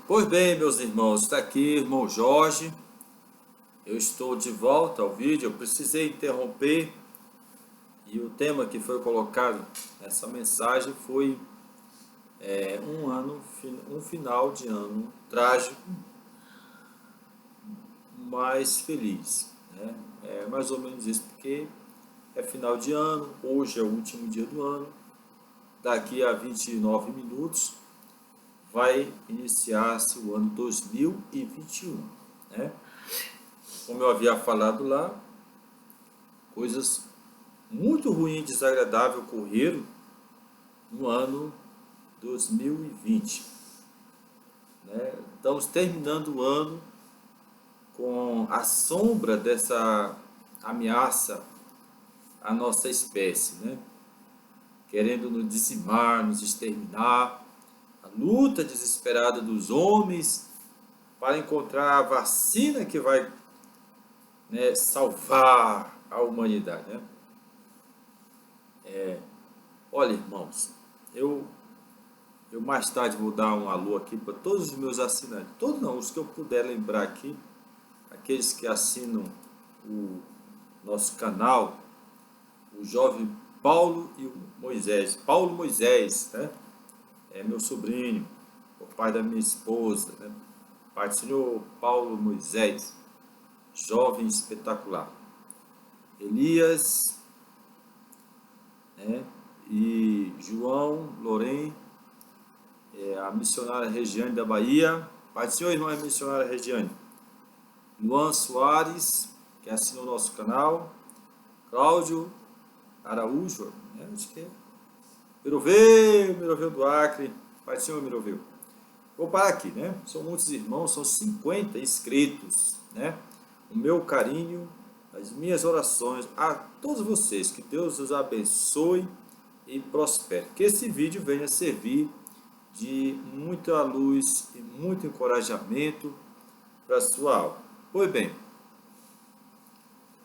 Pois bem, meus irmãos, está aqui irmão Jorge. Eu estou de volta ao vídeo. Eu precisei interromper e o tema que foi colocado nessa mensagem foi um final de ano trágico, mas feliz, né? É mais ou menos isso, porque é final de ano, hoje é o último dia do ano, daqui a 29 minutos vai iniciar-se o ano 2021, né? Como eu havia falado lá, coisas muito ruins e desagradáveis ocorreram no ano 2020. Né? Estamos terminando o ano com a sombra dessa ameaça à nossa espécie, né? Querendo nos dizimar, nos exterminar, a luta desesperada dos homens para encontrar a vacina que vai, né, salvar a humanidade. Né? Olha, irmãos, eu mais tarde vou dar um alô aqui para todos os meus assinantes, todos não, os que eu puder lembrar aqui, aqueles que assinam o nosso canal, o jovem Paulo e o Moisés. Paulo Moisés, né? É meu sobrinho, o pai da minha esposa, né? Pai do senhor Paulo Moisés, jovem espetacular. Elias, né? E João Lorém, a missionária Regiane da Bahia. Pai do senhor, irmã missionária Regiane. Luan Soares, que assina o nosso canal. Cláudio Araújo, né? Acho que é. Miroveu do Acre. Pai do senhor, Miroveu. Vou parar aqui, né? São muitos irmãos, são 50 inscritos, né? O meu carinho, as minhas orações a todos vocês. Que Deus os abençoe e prospere. Que esse vídeo venha servir de muita luz e muito encorajamento para a sua alma. Pois bem,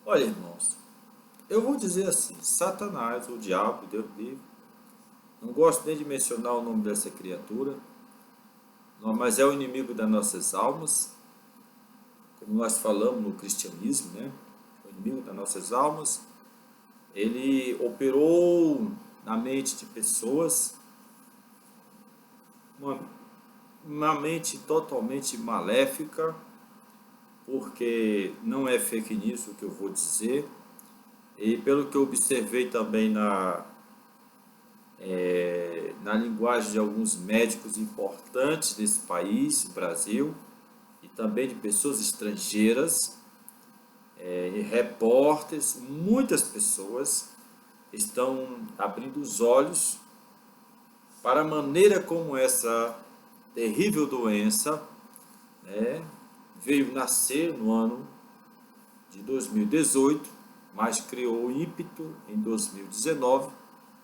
olha, irmãos, eu vou dizer assim, Satanás, o diabo, Deus livre, não gosto nem de mencionar o nome dessa criatura, mas é o inimigo das nossas almas, como nós falamos no cristianismo, né? O inimigo das nossas almas. Ele operou na mente de pessoas, uma mente totalmente maléfica, porque não é fake news o que eu vou dizer, e pelo que eu observei também na linguagem de alguns médicos importantes desse país, Brasil, e também de pessoas estrangeiras, repórteres, muitas pessoas estão abrindo os olhos para a maneira como essa terrível doença, né, veio nascer no ano de 2018, mas criou ímpeto em 2019,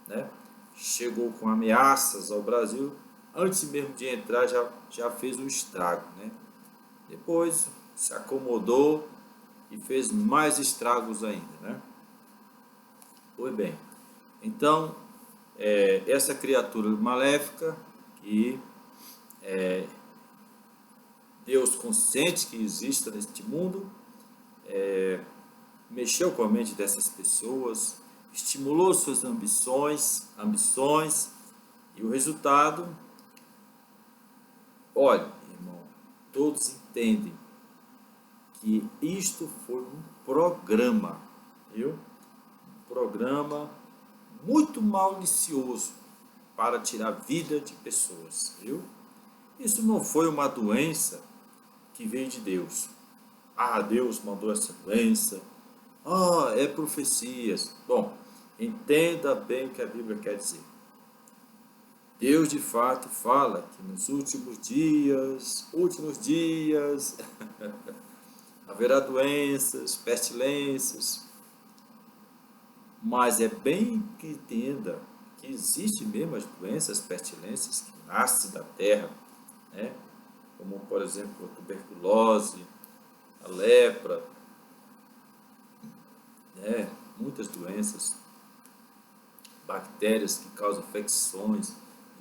né, chegou com ameaças ao Brasil, antes mesmo de entrar já fez um estrago. Né? Depois se acomodou e fez mais estragos ainda. Né? Pois bem, então, essa criatura maléfica que Deus consente que exista neste mundo, mexeu com a mente dessas pessoas, estimulou suas ambições, e o resultado, olha, irmão, todos entendem que isto foi um programa, viu? Um programa muito malicioso para tirar a vida de pessoas, viu? Isso não foi uma doença que veio de Deus. Ah, Deus mandou essa doença. Ah, é profecias. Bom, entenda bem o que a Bíblia quer dizer. Deus de fato fala que nos últimos dias, haverá doenças, pestilências, mas é bem que entenda que existem mesmo as doenças, pestilências que nascem da terra, né? Como, por exemplo, a tuberculose, a lepra, né? Muitas doenças, bactérias que causam infecções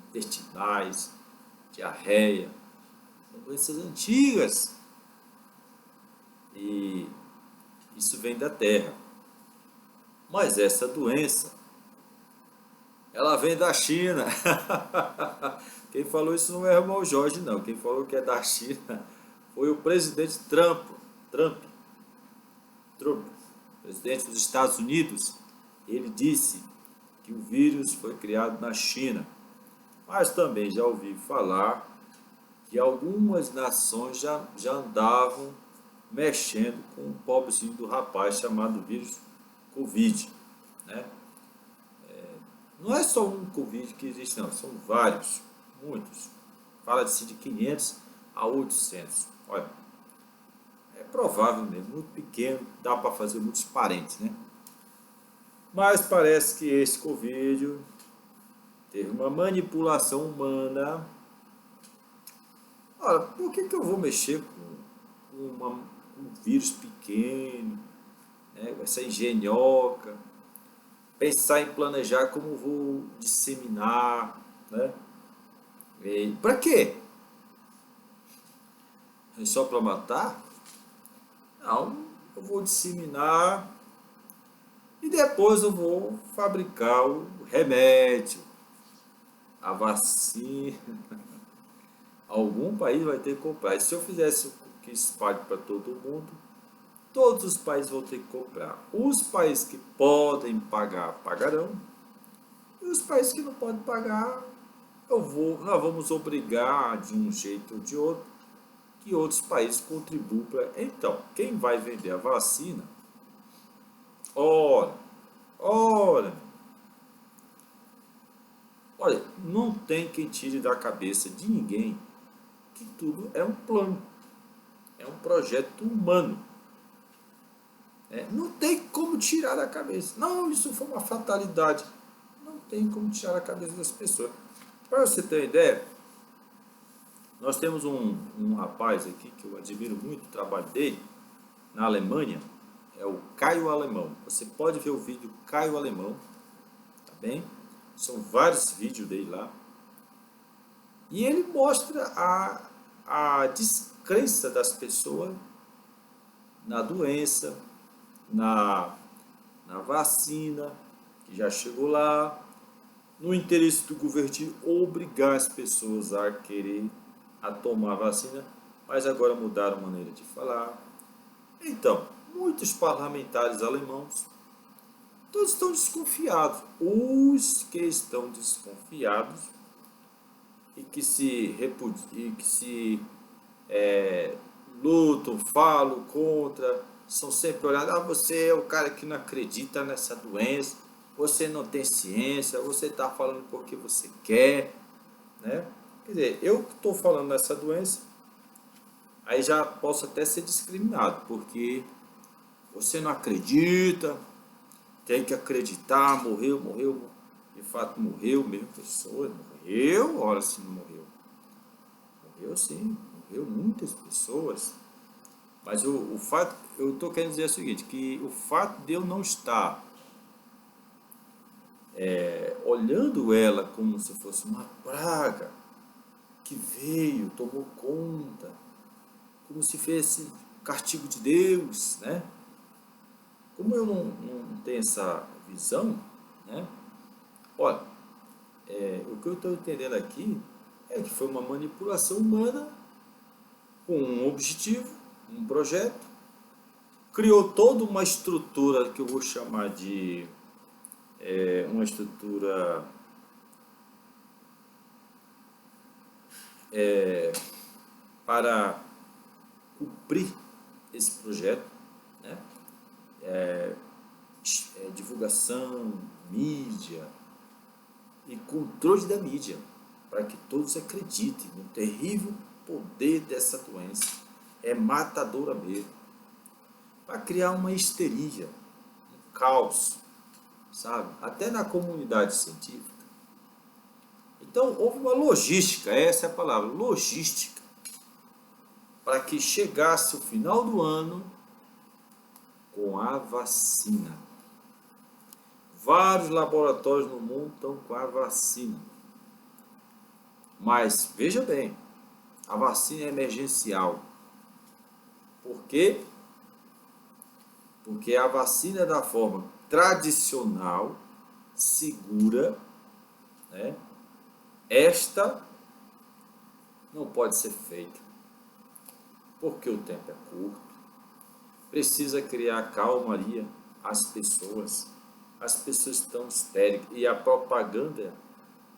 intestinais, diarreia, São doenças antigas. E isso vem da terra. Mas essa doença, ela vem da China. Quem falou isso não é o irmão Jorge, não. Quem falou que é da China foi o presidente Trump, presidente dos Estados Unidos. Ele disse que o vírus foi criado na China. Mas também já ouvi falar que algumas nações já andavam mexendo com um pobrezinho do rapaz chamado vírus Covid, né? Não é só um Covid que existe, não, são vários, muitos. Fala-se de 500 a 800. Olha, é provável mesmo, muito pequeno, dá para fazer muitos parentes, né? Mas parece que esse Covid teve uma manipulação humana. Olha, por que eu vou mexer com um vírus pequeno, né? Essa engenhoca? Pensar em planejar como vou disseminar, né? Para quê? É só para matar? Não, eu vou disseminar e depois eu vou fabricar o remédio, a vacina. Algum país vai ter que comprar. E se eu fizesse que espalhe para todo mundo, todos os países vão ter que comprar. Os países que podem pagar, pagarão. E os países que não podem pagar, nós vamos obrigar de um jeito ou de outro que outros países contribuam para. Então, quem vai vender a vacina? Ora, ora, olha, não tem quem tire da cabeça de ninguém que tudo é um plano, é um projeto humano. Não tem como tirar da cabeça. Não, isso foi uma fatalidade. Não tem como tirar da cabeça das pessoas. Para você ter uma ideia, nós temos um rapaz aqui que eu admiro muito o trabalho dele, na Alemanha, é o Caio Alemão. Você pode ver o vídeo Caio Alemão, tá bem? São vários vídeos dele lá. E ele mostra a descrença das pessoas na doença, na vacina, que já chegou lá, no interesse do governo de obrigar as pessoas a querer a tomar a vacina, mas agora mudaram a maneira de falar. Então, muitos parlamentares alemãos, todos estão desconfiados. Os que estão desconfiados e que se lutam, falam contra, são sempre olhados, você é o cara que não acredita nessa doença, você não tem ciência, você está falando porque você quer, né? Quer dizer, eu que estou falando nessa doença, aí já posso até ser discriminado, porque você não acredita, tem que acreditar, morreu, de fato morreu mesmo, pessoas, morreu, ora se não morreu. Morreu sim, morreu muitas pessoas. Mas o fato, eu estou querendo dizer o seguinte, que o fato de eu não estar olhando ela como se fosse uma praga que veio, tomou conta, como se fosse castigo de Deus, né? Como eu não tenho essa visão, né? Olha, o que eu estou entendendo aqui é que foi uma manipulação humana com um objetivo, um projeto, criou toda uma estrutura que eu vou chamar de uma estrutura para cumprir esse projeto, né? Divulgação, mídia e controle da mídia, para que todos acreditem no terrível poder dessa doença. É matadora mesmo. Para criar uma histeria, um caos, sabe? Até na comunidade científica. Então, houve uma logística, essa é a palavra, logística, para que chegasse o final do ano com a vacina. Vários laboratórios no mundo estão com a vacina. Mas, veja bem, A vacina é emergencial. Por quê? Porque a vacina é da forma tradicional, segura, né? Esta não pode ser feita, porque o tempo é curto. Precisa criar calmaria às pessoas. As pessoas estão histéricas e a propaganda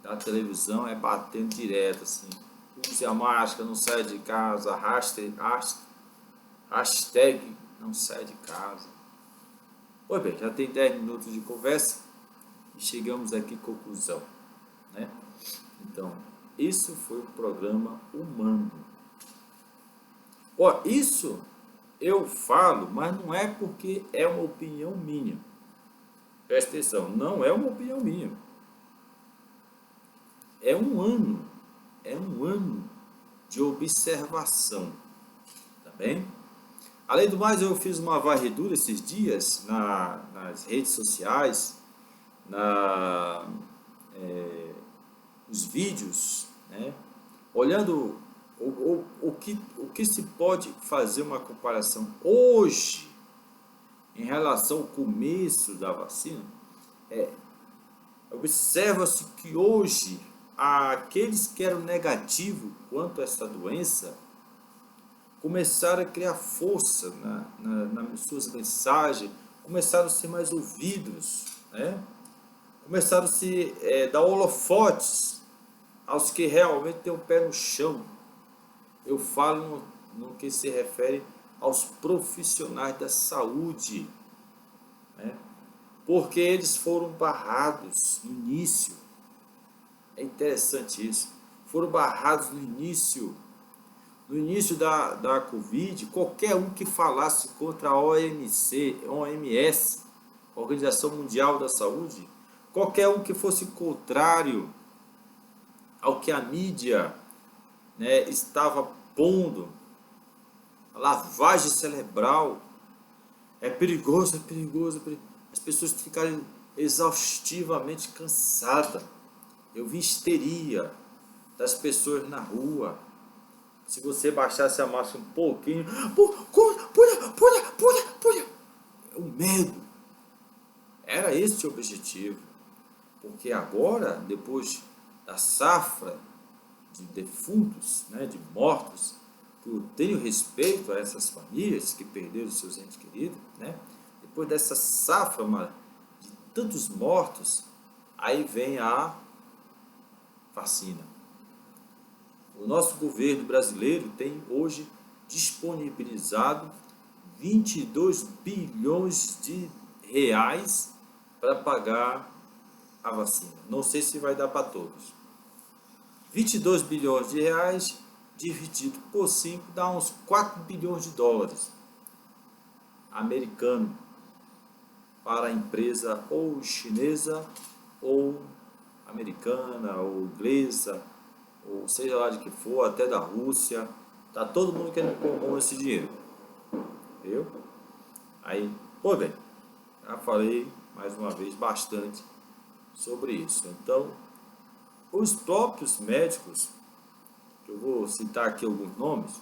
da televisão é batendo direto assim. Use a máscara, não saia de casa, hashtag não saia de casa. Pois bem, já tem 10 minutos de conversa e chegamos aqui à conclusão, né? Então, isso foi o programa Humano. Ó, isso eu falo, mas não é porque é uma opinião minha. Presta atenção, não é uma opinião minha. É um ano de observação, tá bem? Além do mais, eu fiz uma varredura esses dias nas redes sociais, na, os vídeos, né? Olhando o que se pode fazer uma comparação hoje em relação ao começo da vacina. Observa-se que hoje aqueles que eram negativos quanto a essa doença começaram a criar força nas suas mensagens, começaram a ser mais ouvidos, né? Começaram a se dar holofotes aos que realmente têm o pé no chão. Eu falo no que se refere aos profissionais da saúde, né? Porque eles foram barrados no início. É interessante isso. Foram barrados no início. No início da Covid, qualquer um que falasse contra a OMS, Organização Mundial da Saúde, qualquer um que fosse contrário ao que a mídia, né, estava pondo, a lavagem cerebral, é perigoso, é perigoso, é perigoso. As pessoas ficarem exaustivamente cansadas. Eu vi histeria das pessoas na rua. Se você baixasse a máscara um pouquinho, o medo. Era esse o objetivo. Porque agora, depois da safra de defuntos, né, de mortos, que eu tenho respeito a essas famílias que perderam seus entes queridos, né? Depois dessa safra de tantos mortos, aí vem a vacina. O nosso governo brasileiro tem hoje disponibilizado 22 bilhões de reais para pagar a vacina. Não sei se vai dar para todos. 22 bilhões de reais dividido por 5 dá uns 4 bilhões de dólares americano para a empresa ou chinesa ou americana ou inglesa, ou seja lá de que for, até da Rússia. Tá todo mundo querendo pôr mão nesse dinheiro. Viu? Aí, pô, bem, já falei mais uma vez bastante sobre isso. Então, os próprios médicos, que eu vou citar aqui alguns nomes,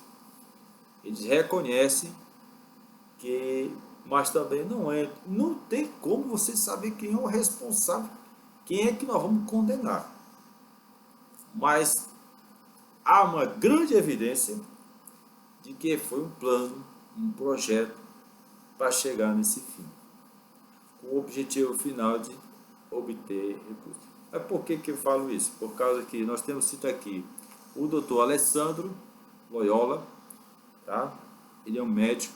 eles reconhecem que, mas também não tem como você saber quem é o responsável, quem é que nós vamos condenar. Mas há uma grande evidência de que foi um plano, um projeto para chegar nesse fim, com o objetivo final de obter recursos. Mas por que eu falo isso? Por causa que nós temos cito aqui o Dr. Alessandro Loyola, tá? Ele é um médico.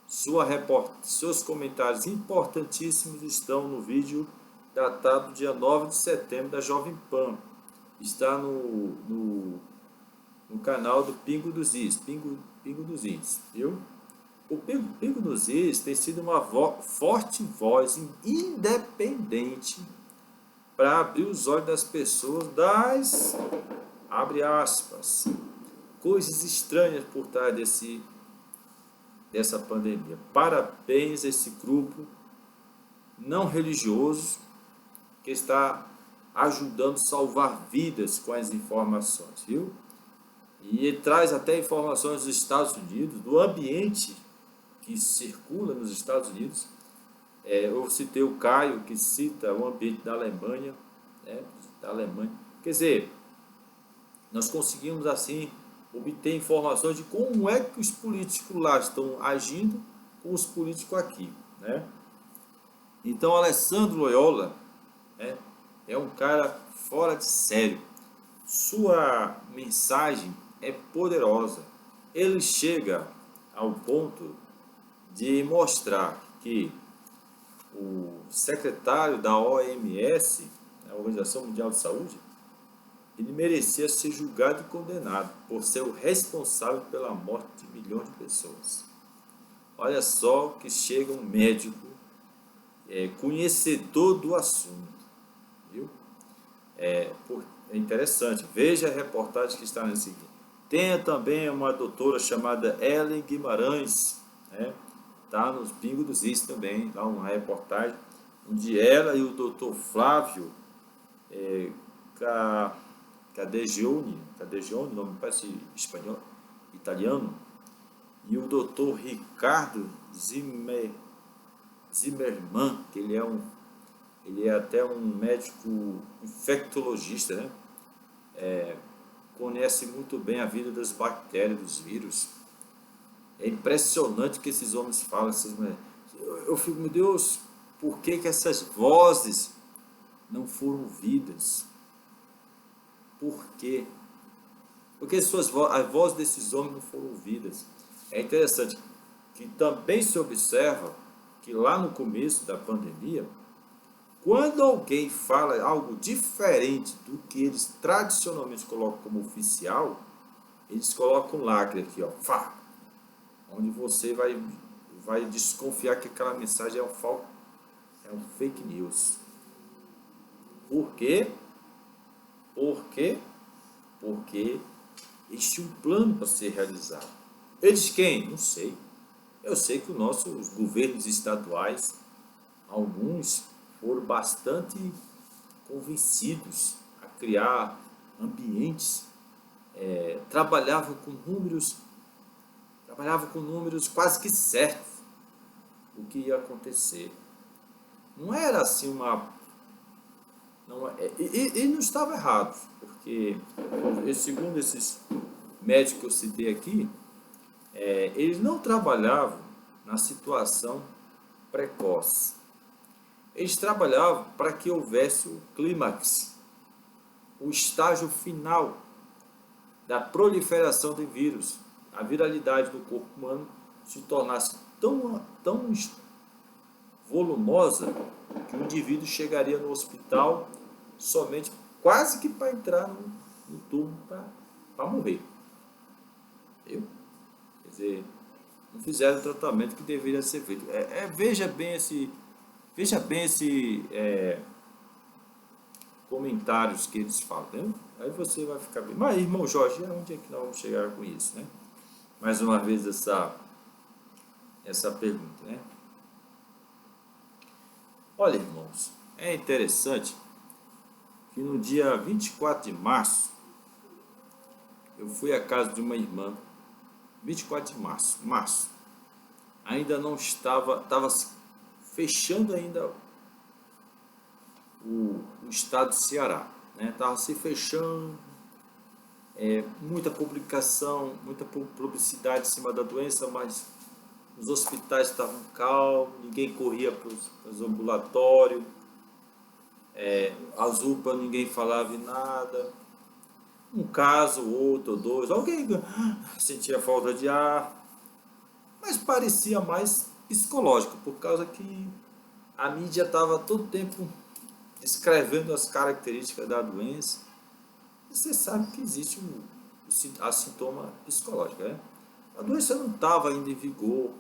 Seus comentários importantíssimos estão no vídeo datado dia 9 de setembro da Jovem Pan. Está no canal do Pingo dos Is, Pingo dos Is, viu? O Pingo dos Is tem sido uma forte voz independente para abrir os olhos das pessoas das, abre aspas, coisas estranhas por trás dessa pandemia. Parabéns a esse grupo não religioso que está ajudando a salvar vidas com as informações, viu? E ele traz até informações dos Estados Unidos, do ambiente que circula nos Estados Unidos. Eu citei o Caio, que cita o ambiente da Alemanha, né, da Alemanha. Quer dizer, nós conseguimos assim obter informações de como é que os políticos lá estão agindo com os políticos aqui, né? Então, Alessandro Loyola, né, é um cara fora de sério. Sua mensagem é poderosa. Ele chega ao ponto de mostrar que o secretário da OMS, a Organização Mundial de Saúde, ele merecia ser julgado e condenado por ser o responsável pela morte de milhões de pessoas. Olha só que chega um médico conhecedor do assunto, viu? É interessante. Veja a reportagem que está nesse aqui. Tem também uma doutora chamada Ellen Guimarães, né? Tá nos Pingos dos Is também, lá uma reportagem, onde ela e o doutor Flávio Cadegione, nome parece espanhol, italiano, e o doutor Ricardo Zimmermann, que ele é até um médico infectologista, né? Conhece muito bem a vida das bactérias, dos vírus. É impressionante o que esses homens falam, essas mulheres. Eu fico, meu Deus, por que essas vozes não foram ouvidas? Por quê? Porque as vozes desses homens não foram ouvidas. É interessante que também se observa que lá no começo da pandemia, quando alguém fala algo diferente do que eles tradicionalmente colocam como oficial, eles colocam um lacre aqui, ó, onde você vai desconfiar que aquela mensagem é um fake news. Por quê? Porque existe um plano para ser realizado. Eles quem? Não sei. Eu sei que os governos estaduais, alguns foram bastante convencidos a criar ambientes, trabalhavam com números quase que certos o que ia acontecer. Não era assim e não estava errado, porque segundo esses médicos que eu citei aqui, eles não trabalhavam na situação precoce. Eles trabalhavam para que houvesse o clímax, o estágio final da proliferação de vírus, a viralidade do corpo humano se tornasse tão volumosa que o indivíduo chegaria no hospital somente quase que para entrar no tubo para morrer. Viu? Quer dizer, não fizeram o tratamento que deveria ser feito. Veja bem esse comentários que eles falam, né? Aí você vai ficar bem. Mas, irmão Jorge, onde é que nós vamos chegar com isso, né? Mais uma vez essa pergunta, né? Olha, irmãos, é interessante que no dia 24 de março, eu fui à casa de uma irmã, 24 de março, ainda não estava fechando ainda o estado do Ceará, né? Estava se fechando, muita publicação, muita publicidade em cima da doença, mas os hospitais estavam calmos, ninguém corria para os ambulatórios, as UPA ninguém falava em nada, um caso, outro ou dois, alguém sentia falta de ar, mas parecia mais psicológico, por causa que a mídia estava todo tempo descrevendo as características da doença. Você sabe que existe a sintoma psicológico, né? A doença não estava ainda em vigor,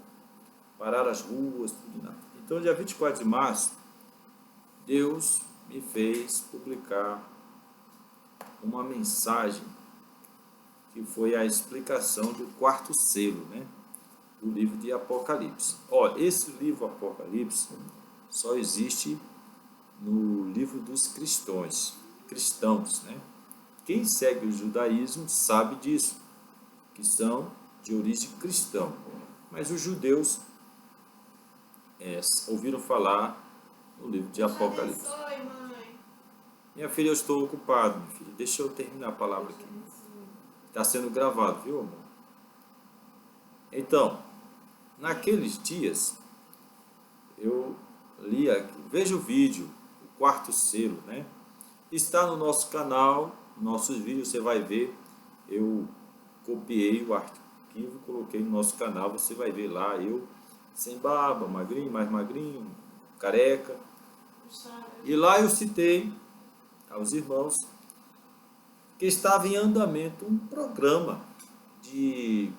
parar as ruas, tudo nada. Então, dia 24 de março, Deus me fez publicar uma mensagem que foi a explicação do quarto selo, né? Do livro de Apocalipse. Esse livro Apocalipse só existe no livro dos cristãos, né? Quem segue o judaísmo sabe disso. que são de origem cristã. Mas os judeus ouviram falar no livro de Apocalipse. Minha filha, eu estou ocupado, minha filha. Deixa eu terminar a palavra aqui. Está sendo gravado, viu, amor? Então, naqueles dias, eu li aqui, veja o vídeo, o quarto selo, né? Está no nosso canal, nossos vídeos, você vai ver. Eu copiei o arquivo, coloquei no nosso canal, você vai ver lá, eu sem barba, magrinho, mais magrinho, careca. E lá eu citei aos irmãos que estava em andamento um programa de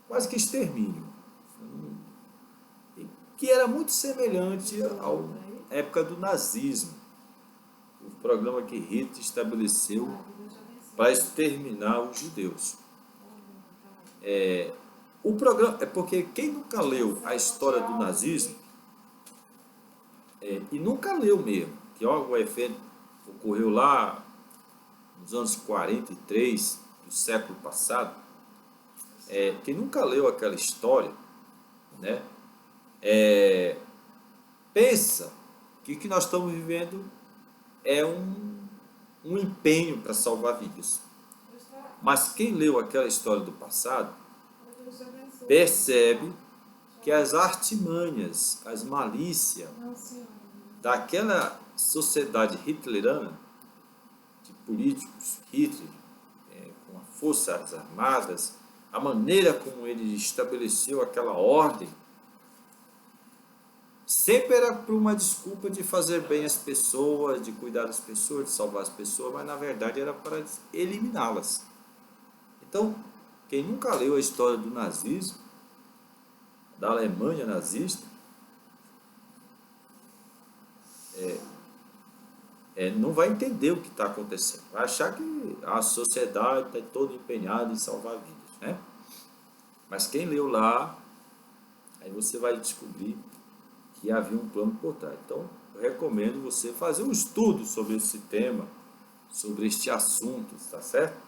quase que extermínio, que era muito semelhante à época do nazismo, o programa que Hitler estabeleceu para exterminar os judeus. O programa é porque quem nunca leu a história do nazismo e nunca leu mesmo, que o evento ocorreu lá nos anos 43 do século passado, quem nunca leu aquela história, né, pensa que o que nós estamos vivendo é um empenho para salvar vidas. Mas quem leu aquela história do passado percebe que as artimanhas, as malícias daquela sociedade hitleriana, de políticos, Hitler, com as forças armadas, a maneira como ele estabeleceu aquela ordem, sempre era por uma desculpa de fazer bem às pessoas, de cuidar das pessoas, de salvar as pessoas, mas na verdade era para eliminá-las. Então, quem nunca leu a história do nazismo, da Alemanha nazista, não vai entender o que está acontecendo. Vai achar que a sociedade está toda empenhada em salvar vidas, né? Mas quem leu lá, aí você vai descobrir que havia um plano por trás. Então, eu recomendo você fazer um estudo sobre esse tema, sobre este assunto, tá certo?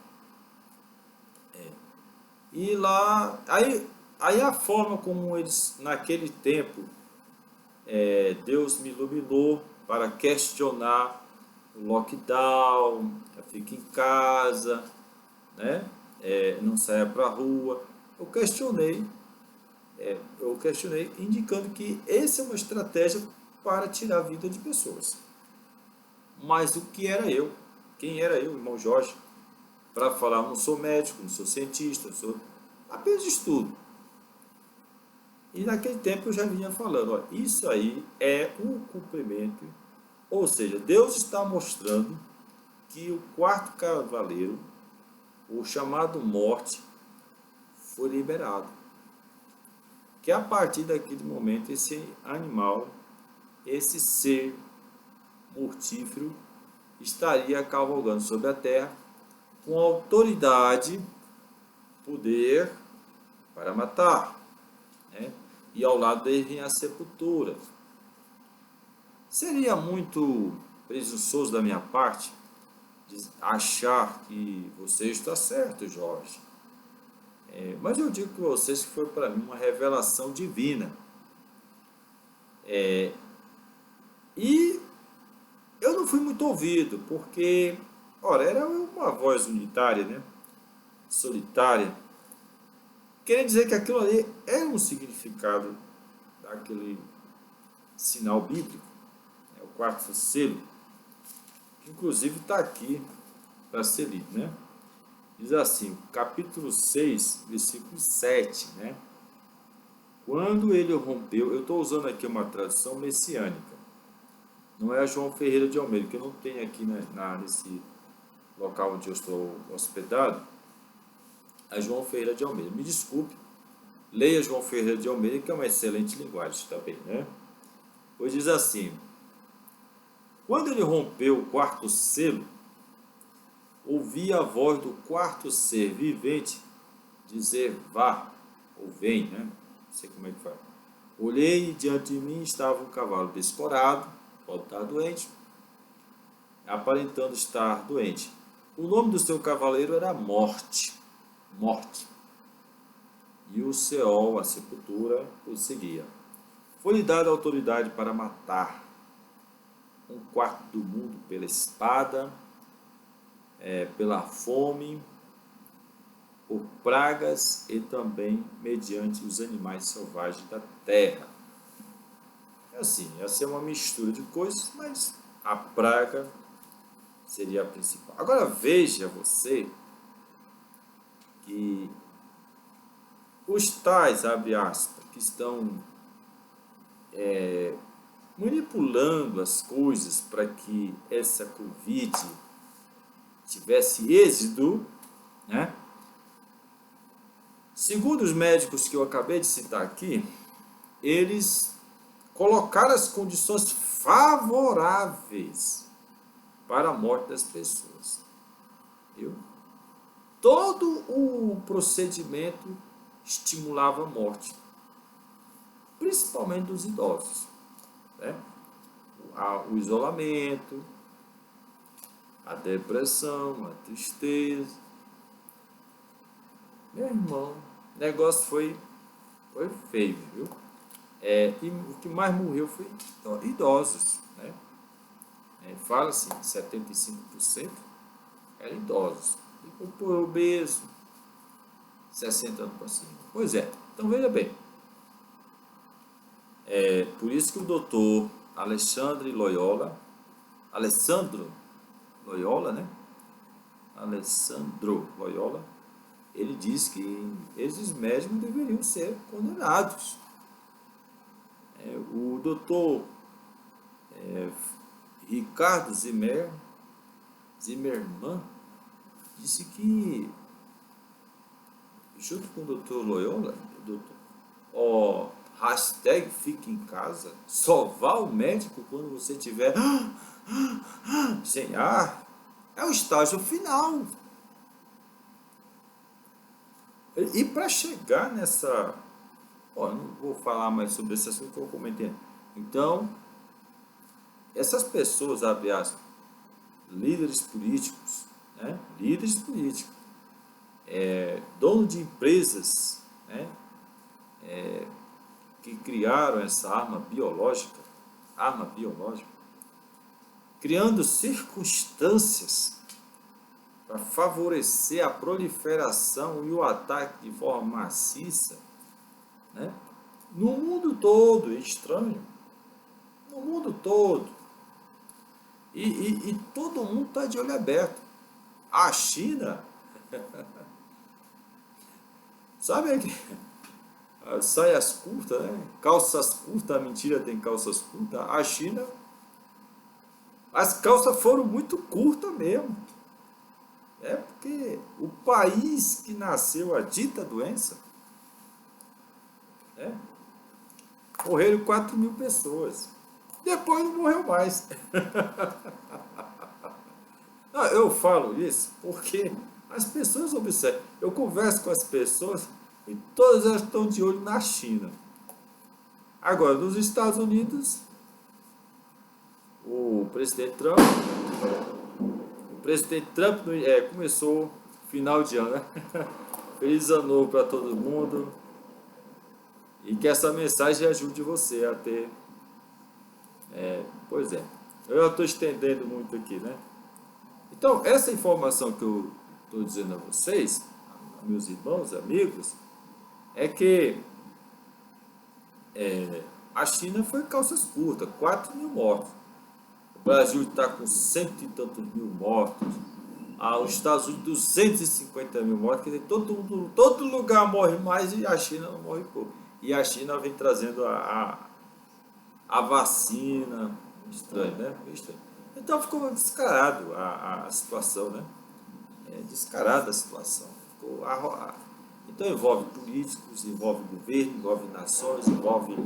E lá, aí a forma como eles, naquele tempo, Deus me iluminou para questionar o lockdown, fica em casa, né? Não saia para a rua. Eu questionei indicando que essa é uma estratégia para tirar a vida de pessoas. Mas o que era eu? Quem era eu, irmão Jorge? Para falar, não sou médico, não sou cientista, sou apenas estudo. E naquele tempo eu já vinha falando, ó, isso aí é um cumprimento, ou seja, Deus está mostrando que o quarto cavaleiro, o chamado morte, foi liberado. Que a partir daquele momento esse animal, esse ser mortífero, estaria cavalgando sobre a terra com autoridade, poder para matar, né? E ao lado dele vinha a sepultura. Seria muito presunçoso da minha parte achar que você está certo, Jorge. Mas eu digo para vocês que foi para mim uma revelação divina. E eu não fui muito ouvido, porque, ora, era uma voz unitária, né? Solitária, querendo dizer que aquilo ali é um significado daquele sinal bíblico, o quarto selo, que inclusive está aqui para ser lido, né? Diz assim, capítulo 6, versículo 7, né? Quando ele rompeu, eu estou usando aqui uma tradução messiânica, não é a João Ferreira de Almeida, que eu não tenho aqui nesse local onde eu estou hospedado, a João Ferreira de Almeida. Me desculpe, leia João Ferreira de Almeida, que é uma excelente linguagem também, né? Pois diz assim, quando ele rompeu o quarto selo, ouvi a voz do quarto ser vivente dizer vá, ou vem, né? Não sei como é que fala. Olhei e diante de mim estava um cavalo descorado, pode estar doente, aparentando estar doente. O nome do seu cavaleiro era Morte, morte. E o Seol, a sepultura, o seguia. Foi-lhe dada autoridade para matar 1/4 do mundo pela espada, pela fome, por pragas e também mediante os animais selvagens da terra. Assim, ia ser uma mistura de coisas, mas a praga seria a principal. Agora veja você que os tais, abre aspas, que estão manipulando as coisas para que essa Covid tivesse êxito, né? Segundo os médicos que eu acabei de citar aqui, eles colocaram as condições favoráveis para a morte das pessoas. Viu? Todo o procedimento estimulava a morte, principalmente dos idosos, né? O isolamento, a depressão, a tristeza. Meu irmão, o negócio foi feio, viu? E o que mais morreu foi idosos, né? Fala-se 75% eram idosos. E por obeso, 60 anos para cima. Pois é, então veja bem. Por isso que o doutor Alessandro Loyola, né? Alessandro Loyola, ele diz que esses médicos deveriam ser condenados. O doutor Ricardo Zimmermann disse que, junto com o doutor Loyola, hashtag fique em casa, só vá ao médico quando você tiver sem ar, é o estágio final. E para chegar nessa... não vou falar mais sobre esse assunto que eu comentei. Então, essas pessoas, abre aspas, líderes políticos, né? Líderes políticos, dono de empresas, né? Que criaram essa arma biológica, criando circunstâncias para favorecer a proliferação e o ataque de forma maciça, né? No mundo todo, é estranho, no mundo todo, e todo mundo está de olho aberto. A China, sabe aqui, saias curtas, né? Calças curtas, a mentira tem calças curtas. A China, as calças foram muito curtas mesmo. Porque o país que nasceu a dita doença, morreram 4.000 pessoas. Depois não morreu mais. Não, eu falo isso porque as pessoas observam. Eu converso com as pessoas e todas elas estão de olho na China. Agora, nos Estados Unidos, o presidente Trump começou final de ano, né? Feliz ano novo para todo mundo. E que essa mensagem ajude você a ter... pois é, eu estou estendendo muito aqui, né? Então, essa informação que eu estou dizendo a vocês, meus irmãos, amigos, é que a China foi calças curtas, 4.000 mortos. O Brasil está com 100 e tantos mil mortos. Os Estados Unidos, 250 mil mortos. Quer dizer, todo lugar morre mais e a China não morre pouco. E a China vem trazendo a vacina. Estranho, né? Estranho. Então ficou descarado a situação, né? Descarada a situação. Então envolve políticos, envolve governo, envolve nações, envolve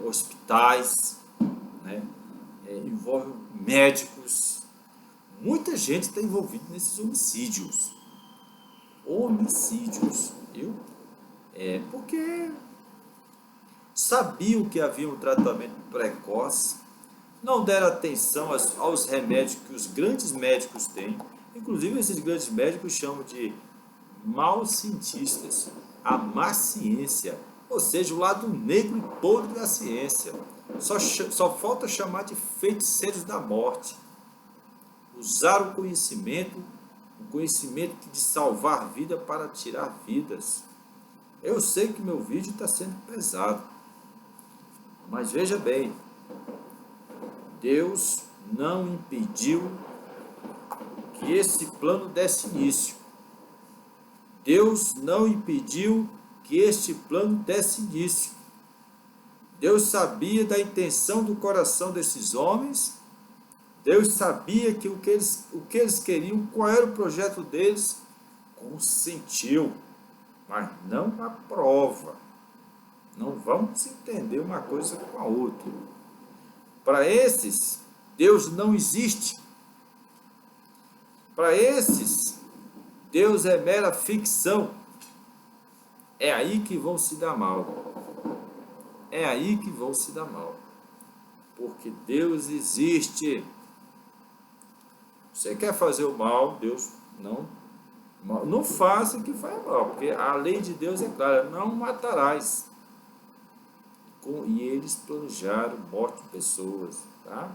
hospitais, né? Envolve médicos. Muita gente está envolvida nesses homicídios. Viu? Porque sabiam que havia um tratamento precoce, não deram atenção aos remédios que os grandes médicos têm. Inclusive, esses grandes médicos chamam de maus cientistas, a má ciência, ou seja, o lado negro e podre da ciência. Só falta chamar de feiticeiros da morte. Usar o conhecimento de salvar vida para tirar vidas. Eu sei que meu vídeo está sendo pesado, mas veja bem, Deus não impediu que esse plano desse início. Deus não impediu que este plano desse início. Deus sabia da intenção do coração desses homens. Deus sabia que o que eles queriam, qual era o projeto deles, consentiu, mas não aprova. Não vamos entender uma coisa com a outra. Para esses, Deus não existe. Para esses, Deus é mera ficção. É aí que vão se dar mal. É aí que vão se dar mal. Porque Deus existe. Você quer fazer o mal, Deus não faça que faz mal, porque a lei de Deus é clara, não matarás. E eles planejaram morte de pessoas, tá?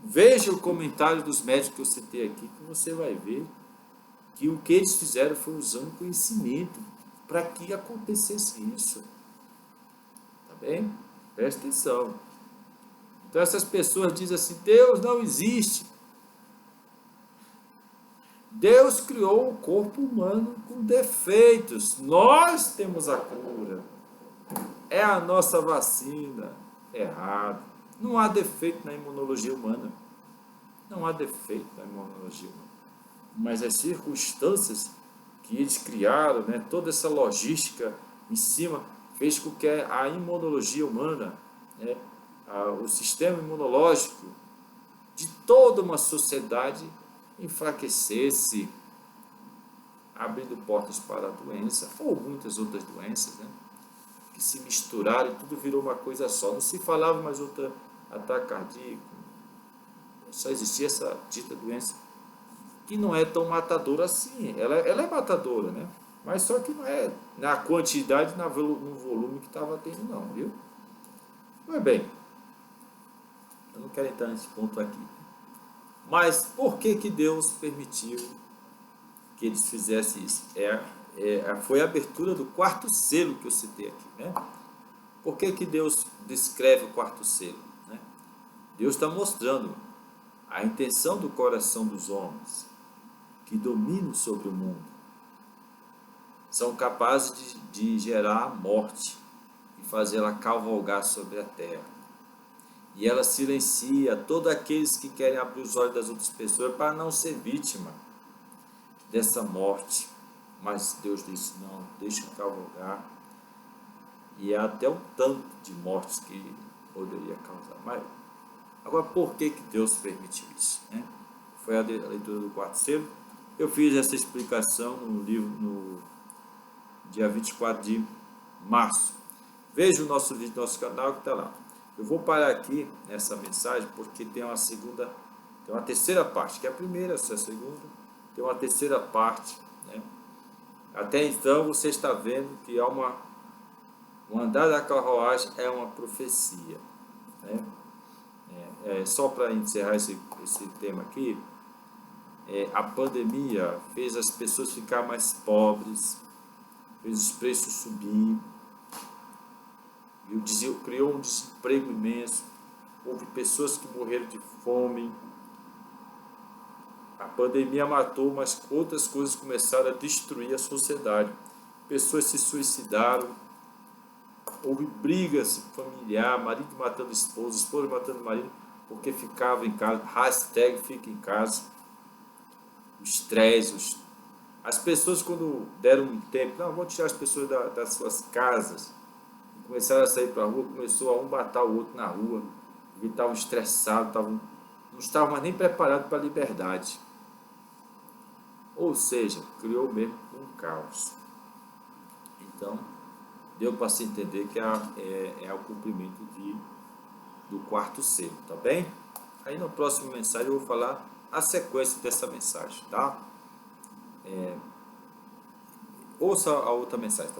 Veja o comentário dos médicos que eu citei aqui, que você vai ver que o que eles fizeram foi usando conhecimento para que acontecesse isso. Tá bem? Presta atenção. Então essas pessoas dizem assim, Deus não existe. Deus criou o corpo humano com defeitos. Nós temos a cura. É a nossa vacina. Errado. Não há defeito na imunologia humana. Não há defeito na imunologia humana. Mas as circunstâncias que eles criaram, né, toda essa logística em cima, fez com que a imunologia humana, né, o sistema imunológico de toda uma sociedade enfraquecesse, abrindo portas para a doença, ou muitas outras doenças, né, que se misturaram e tudo virou uma coisa só. Não se falava mais outra ataque cardíaco, só existia essa dita doença, que não é tão matadora assim. Ela é matadora, né? Mas só que não é na quantidade, no volume que estava tendo, não, viu? Mas bem, eu não quero entrar nesse ponto aqui. Mas por que Deus permitiu que eles fizessem isso? Foi a abertura do quarto selo que eu citei aqui, né? Por que Deus descreve o quarto selo, né? Deus está mostrando a intenção do coração dos homens que dominam sobre o mundo. São capazes de gerar a morte e fazê-la cavalgar sobre a terra. E ela silencia todos aqueles que querem abrir os olhos das outras pessoas para não ser vítima dessa morte. Mas Deus disse, não, deixa cavalgar. E é até um tanto de mortes que poderia causar. Mas agora, por que Deus permitiu isso, né? Foi a leitura do quarto selo. Eu fiz essa explicação no livro, no dia 24 de março. Veja o nosso vídeo do nosso canal que está lá. Eu vou parar aqui nessa mensagem porque tem uma terceira parte, que é a primeira, essa é a segunda, tem uma terceira parte, né? Até então você está vendo que há o andar da carruagem é uma profecia, né? Só para encerrar esse tema aqui, a pandemia fez as pessoas ficar mais pobres, fez os preços subir, criou um desemprego imenso, houve pessoas que morreram de fome. A pandemia matou, mas outras coisas começaram a destruir a sociedade. Pessoas se suicidaram, houve brigas familiares, marido matando esposa matando marido, porque ficava em casa, hashtag fica em casa, o estresse, as pessoas quando deram um tempo, não, vamos tirar as pessoas das suas casas, começaram a sair para a rua, começou a um matar o outro na rua, porque estavam estressados, não estavam mais nem preparados para a liberdade. Ou seja, criou mesmo um caos. Então, deu para se entender que é o cumprimento do quarto selo, tá bem? Aí na próxima mensagem eu vou falar a sequência dessa mensagem, tá? ouça a outra mensagem. Tá?